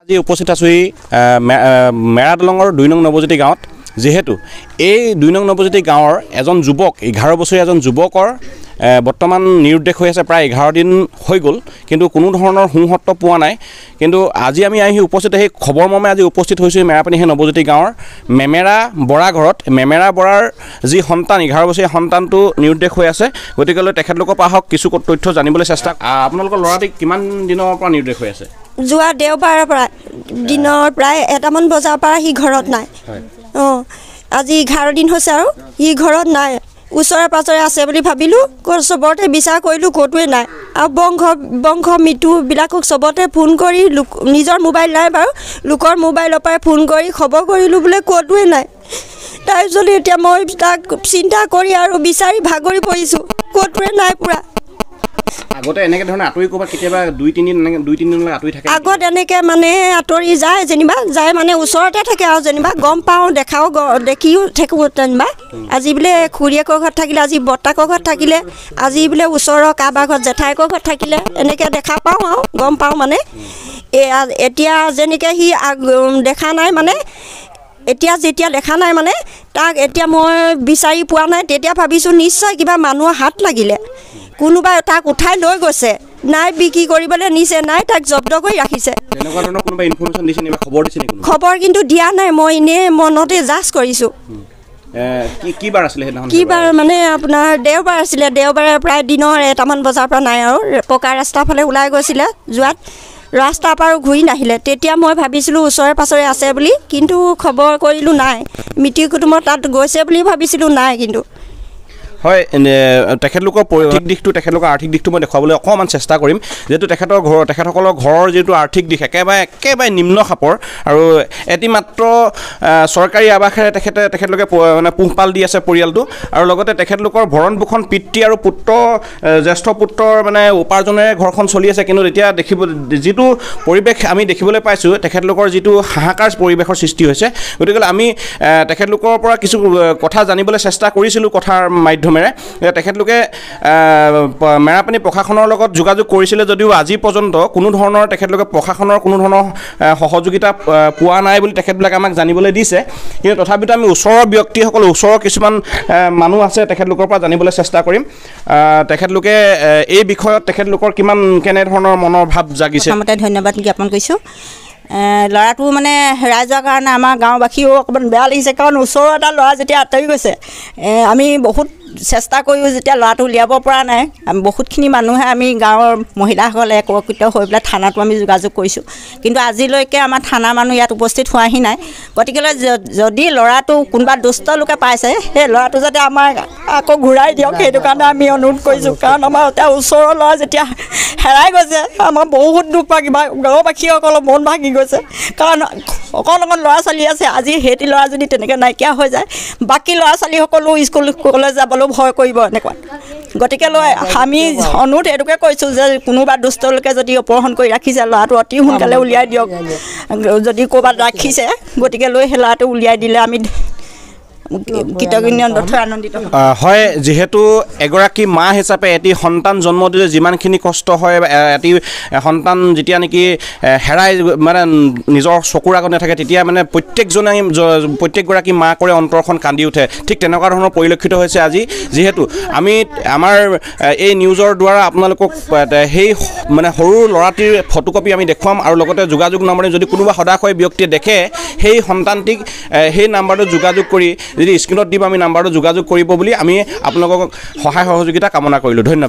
আজি উপস্থিত আছোঁ মেৰা দলঙৰ ২ নং নৱজ্যোতি গাঁৱত যেহেতু এই ২ নং নৱজ্যোতি গাঁৱৰ এজন যুৱক 11 বছৰীয়া এজন যুৱকৰ বৰ্তমান নিৰুদ্দেশ হৈ আছে প্ৰায় 11 দিন হৈ গ'ল কিন্তু কোনো ধৰণৰ সংহত্ব পোৱা নাই কিন্তু আজি আমি আহি উপস্থিত সেই খবৰ মৰ্মে আজি উপস্থিত হৈছোঁ মেৰাপানী সেই নৱজ্যোতি গাঁৱৰ মেমেৰা বৰা ঘৰত মেমেৰা বৰাৰ যি সন্তান 11 বছৰীয়া সন্তানটো নিৰুদ্দেশ হৈ আছে গতিকেলৈ তেখেতলোকৰ পৰা হওক কিছু তথ্য জানিবলৈ চেষ্টা আপোনালোকৰ ল'ৰাটি কিমান দিনৰ পৰা নিৰুদ্দেশ হৈ আছে যোৱা দেওবাৰৰ পৰা দিনৰ প্ৰায় 1মান বজাৰ পৰা সি ঘৰত নাই আজি 11 দিন হৈছে আৰু সি ঘৰত নাই ওচৰে পাজৰে আছে বুলি ভাবিলোঁ চবতে বিচাৰ কৰিলোঁ ক'তোৱে নাই আৰু বংশ মৃত্যুবিলাকক চবতে ফোন কৰি নিজৰ মোবাইল নাই বাৰু লোকৰ মোবাইলৰ পৰাই ফোন কৰি খবৰ কৰিলোঁ বোলে ক'তোৱে নাই তাৰপিছত এতিয়া মই তাক চিন্তা কৰি আৰু বিচাৰি ভাগৰি পৰিছোঁ ক'তোৱে নাই পুৰা আগতে এনেকৈ ধৰণে আঁতৰি ক'ৰবাত কেতিয়াবা 2-3 দিনলৈ আঁতৰি থাকে আগত এনেকৈ মানে আঁতৰি যায় যেনিবা যায় মানে ওচৰতে থাকে আৰু যেনিবা গম পাওঁ দেখিও থাকোঁ যেনিবা আজি বোলে খুৰীয়েকৰ ঘৰত থাকিলে আজি বৰ্তাকৰ ঘৰত থাকিলে আজি বোলে ওচৰৰ কাৰোবাৰ ঘৰত জেঠাইকৰ ঘৰত থাকিলে এনেকৈ দেখা পাওঁ আৰু গম পাওঁ মানে এতিয়া যেনেকৈ সি দেখা নাই মানে এতিয়া যেতিয়া দেখা নাই মানে তাক এতিয়া মই বিচাৰি পোৱা নাই তেতিয়া ভাবিছোঁ নিশ্চয় কিবা মানুহৰ হাত লাগিলে কোনোবাই তাক উঠাই লৈ গৈছে নাই বিক্ৰী কৰিবলৈ নিছে নাই তাক জব্দ কৰি ৰাখিছে খবৰ কিন্তু দিয়া নাই মই এনেই মনতে জাজ কৰিছোঁ কিবাৰ মানে আপোনাৰ দেওবাৰ আছিলে দেওবাৰে প্ৰায় দিনৰ 1মান বজাৰ পৰা নাই আৰু পকা ৰাস্তাৰ ফালে ওলাই গৈছিলে যোৱাত ৰাস্তাৰ পৰা ঘূৰি নাহিলে তেতিয়া মই ভাবিছিলোঁ ওচৰে পাছৰে আছে বুলি কিন্তু খবৰ কৰিলোঁ নাই মিতিৰ কুটুমৰ তাত গৈছে বুলি ভাবিছিলোঁ নাই কিন্তু হয় তেখেতলোকৰ তেখেতলোকৰ আৰ্থিক দিশটো মই দেখুৱাবলৈ অকণমান চেষ্টা কৰিম যিহেতু তেখেতসকলৰ ঘৰৰ যিটো আৰ্থিক দিশ একেবাৰে নিম্ন খাপৰ আৰু এটিমাত্ৰ চৰকাৰী আৱাসেৰে তেখেতলোকে মানে পোহপাল দি আছে পৰিয়ালটো আৰু লগতে তেখেতলোকৰ ভৰণ পোষণ পিতৃ আৰু পুত্ৰ জ্যেষ্ঠ পুত্ৰৰ মানে উপাৰ্জনেৰে ঘৰখন চলি আছে কিন্তু এতিয়া যিটো পৰিৱেশ আমি দেখিবলৈ পাইছোঁ তেখেতলোকৰ যিটো হাহাকাৰ পৰিৱেশৰ সৃষ্টি হৈছে গতিকে আমি তেখেতলোকৰ পৰা কিছু কথা জানিবলৈ চেষ্টা কৰিছিলোঁ কথাৰ মাধ্যমেৰে তেখেতলোকে মেৰাপানী প্ৰশাসনৰ লগত যোগাযোগ কৰিছিলে যদিও আজি পৰ্যন্ত কোনো ধৰণৰ তেখেতলোকে প্ৰশাসনৰ কোনো ধৰণৰ সহযোগিতা পোৱা নাই বুলি তেখেতবিলাকে আমাক জানিবলৈ দিছে কিন্তু তথাপিতো আমি ওচৰৰ ব্যক্তিসকল ওচৰৰ কিছুমান মানুহ আছে তেখেতলোকৰ পৰা জানিবলৈ চেষ্টা কৰিম তেখেতলোকে এই বিষয়ত তেখেতলোকৰ কেনেধৰণৰ মনৰ ভাৱ জাগিছে ধন্যবাদ জ্ঞাপন কৰিছোঁ ল'ৰাটো মানে হেৰাই যোৱাৰ কাৰণে আমাৰ গাঁওবাসীও অকণমান বেয়া লাগিছে কাৰণ ওচৰৰ এটা ল'ৰা যেতিয়া আঁতৰি গৈছে আমি বহুত চেষ্টা কৰিও যেতিয়া ল'ৰাটো উলিয়াব পৰা নাই বহুতখিনি মানুহে আমি গাঁৱৰ মহিলাসকলে একত্ৰিত হৈ পেলাই থানাতো আমি যোগাযোগ কৰিছোঁ কিন্তু আজিলৈকে আমাৰ থানা মানুহ ইয়াত উপস্থিত হোৱাহি নাই গতিকেলৈ যদি ল'ৰাটো কোনোবা দুষ্ট লোকে পাইছে সেই ল'ৰাটো যাতে আমাক আকৌ ঘূৰাই দিয়ক সেইটো কাৰণে আমি অনুৰোধ কৰিছোঁ কাৰণ আমাৰ এতিয়া ওচৰৰ ল'ৰা যেতিয়া হেৰাই গৈছে আমাৰ বহুত দুখ পাই কিবা গাঁওবাসীসকলৰ মন ভাগি গৈছে কাৰণ অকণ ল'ৰা ছোৱালী আছে আজি সেইটো ল'ৰা যদি তেনেকৈ নাইকিয়া হৈ যায় বাকী ল'ৰা ছোৱালীসকলো স্কুল কলেজ যাবলৈ ভয় কৰিব এনেকুৱা গতিকে আমি অনুৰোধ এইটোকে কৈছোঁ যে কোনোবা দুষ্ট লোকে যদি অপহৰণ কৰি ৰাখিছে ল'ৰাটো অতি সোনকালে উলিয়াই দিয়ক যদি ক'ৰবাত ৰাখিছে গতিকে সেই ল'ৰাটো উলিয়াই দিলে আমি আনন্দিত হয় যিহেতু এগৰাকী মা হিচাপে এটি সন্তান জন্ম দিলে যিমানখিনি কষ্ট হয় এটি সন্তান যেতিয়া নেকি হেৰাই মানে নিজৰ চকুৰ আগত নাথাকে তেতিয়া মানে প্ৰত্যেকগৰাকী মাকৰে অন্তৰখন কান্দি উঠে ঠিক তেনেকুৱা ধৰণৰ পৰিলক্ষিত হৈছে আজি যিহেতু আমি আমাৰ এই নিউজৰ দ্বাৰা আপোনালোকক সেই মানে সৰু ল'ৰাটিৰ ফটোকপি আমি দেখুৱাম আৰু লগতে যোগাযোগ নম্বৰ যদি কোনোবা সদাশয় ব্যক্তিয়ে দেখে সেই সন্তানটিক সেই নাম্বাৰটো যোগাযোগ কৰি যদি স্ক্ৰীণত দিব আমি নাম্বাৰটো যোগাযোগ কৰিব বুলি আমি আপোনালোকক সহায় সহযোগিতা কামনা কৰিলোঁ ধন্যবাদ